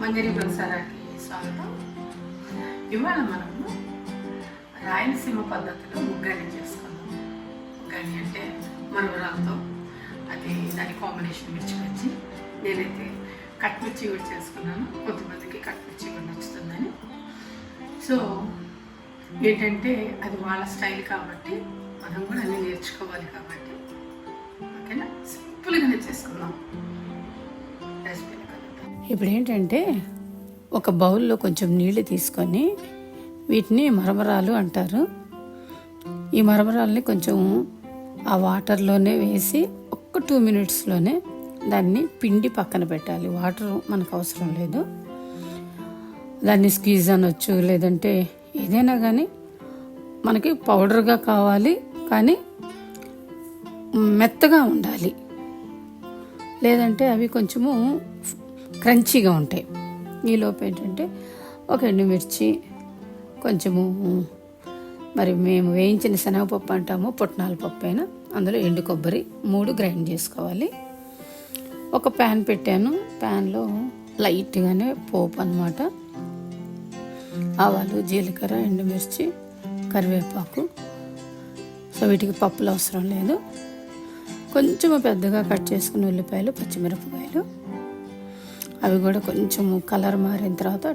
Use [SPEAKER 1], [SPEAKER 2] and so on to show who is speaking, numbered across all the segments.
[SPEAKER 1] మంజరి బన్సారాకి స్వాగతం. ఇవాళ మనము రాయలసీమ పద్ధతిలో ఉగ్గాని చేసుకుందాం. ఉగ్గాని అంటే మరమరాలతో, అది దాని కాంబినేషన్ మిర్చి బజ్జి. నేనైతే కట్ మిర్చి కూడా చేసుకున్నాను, కొంతమందికి కట్ మిర్చి కూడా నచ్చుతుందని. సో ఏంటంటే అది వాళ్ళ స్టైల్ కాబట్టి మనం కూడా అన్నీ నేర్చుకోవాలి కాబట్టి ఓకేనా, సింపుల్గానే చేసుకుందాం.
[SPEAKER 2] ఇప్పుడు ఏంటంటే ఒక బౌల్లో కొంచెం నీళ్లు తీసుకొని వీటిని మరమరాలు అంటారు. ఈ మరమరాలని కొంచెం ఆ వాటర్లోనే వేసి ఒక్క 2 minutesలోనే దాన్ని పిండి పక్కన పెట్టాలి. వాటర్ మనకు అవసరం లేదు. దాన్ని స్క్వీజ్ అనొచ్చు, లేదంటే ఏదైనా కానీ మనకి పౌడర్గా కావాలి, కానీ మెత్తగా ఉండాలి. లేదంటే అవి కొంచెము క్రంచీగా ఉంటాయి. ఈలోపు ఏంటంటే ఒక ఎండుమిర్చి, కొంచెము మరి మేము వేయించిన శనగపప్పు అంటాము, పుట్నాల పప్పు అయినా, అందులో ఎండు కొబ్బరి 3 గ్రైండ్ చేసుకోవాలి. ఒక ప్యాన్ పెట్టాను. ప్యాన్లో లైట్గానే పోపు అన్నమాట. ఆవాలు, జీలకర్ర, ఎండుమిర్చి, కరివేపాకు. సో వీటికి పప్పులు అవసరం లేదు. కొంచెం పెద్దగా కట్ చేసుకున్న ఉల్లిపాయలు, పచ్చిమిరపకాయలు, అవి కూడా కొంచెం కలర్ మారిన తర్వాత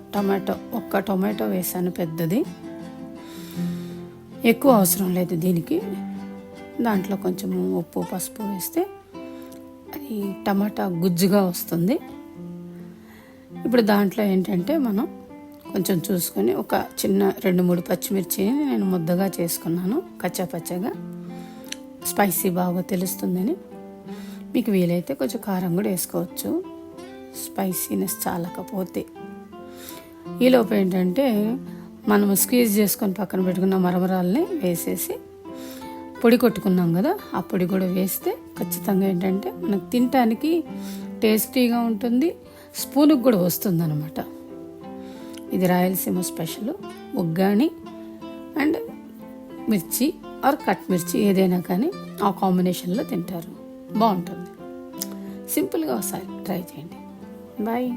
[SPEAKER 2] ఒక్క టొమాటో వేసాను, పెద్దది. ఎక్కువ అవసరం లేదు దీనికి. దాంట్లో కొంచెం ఉప్పు, పసుపు వేస్తే అది టమాటా గుజ్జుగా వస్తుంది. ఇప్పుడు దాంట్లో ఏంటంటే మనం కొంచెం చూసుకొని ఒక చిన్న 2-3 పచ్చిమిర్చిని నేను ముద్దగా చేసుకున్నాను, కచ్చాపచ్చగా. స్పైసీ బాగా తెలుస్తుందని. మీకు వీలైతే కొంచెం కారం కూడా వేసుకోవచ్చు, స్పైసీనెస్ చాలకపోతే. ఈలోపు ఏంటంటే మనం స్క్వీజ్ చేసుకొని పక్కన పెట్టుకున్న మరమరాలని వేసేసి పొడి కొట్టుకున్నాం కదా, ఆ పొడి కూడా వేస్తే ఖచ్చితంగా ఏంటంటే మనకు తినటానికి టేస్టీగా ఉంటుంది, స్పూన్కి కూడా వస్తుంది అన్నమాట. ఇది రాయలసీమ స్పెషల్ ఉగ్గాని అండ్ మిర్చి ఆర్ కట్ మిర్చి, ఏదైనా కానీ ఆ కాంబినేషన్లో తింటారు, బాగుంటుంది. సింపుల్గా ఒకసారి ట్రై చేయండి. బాయ్.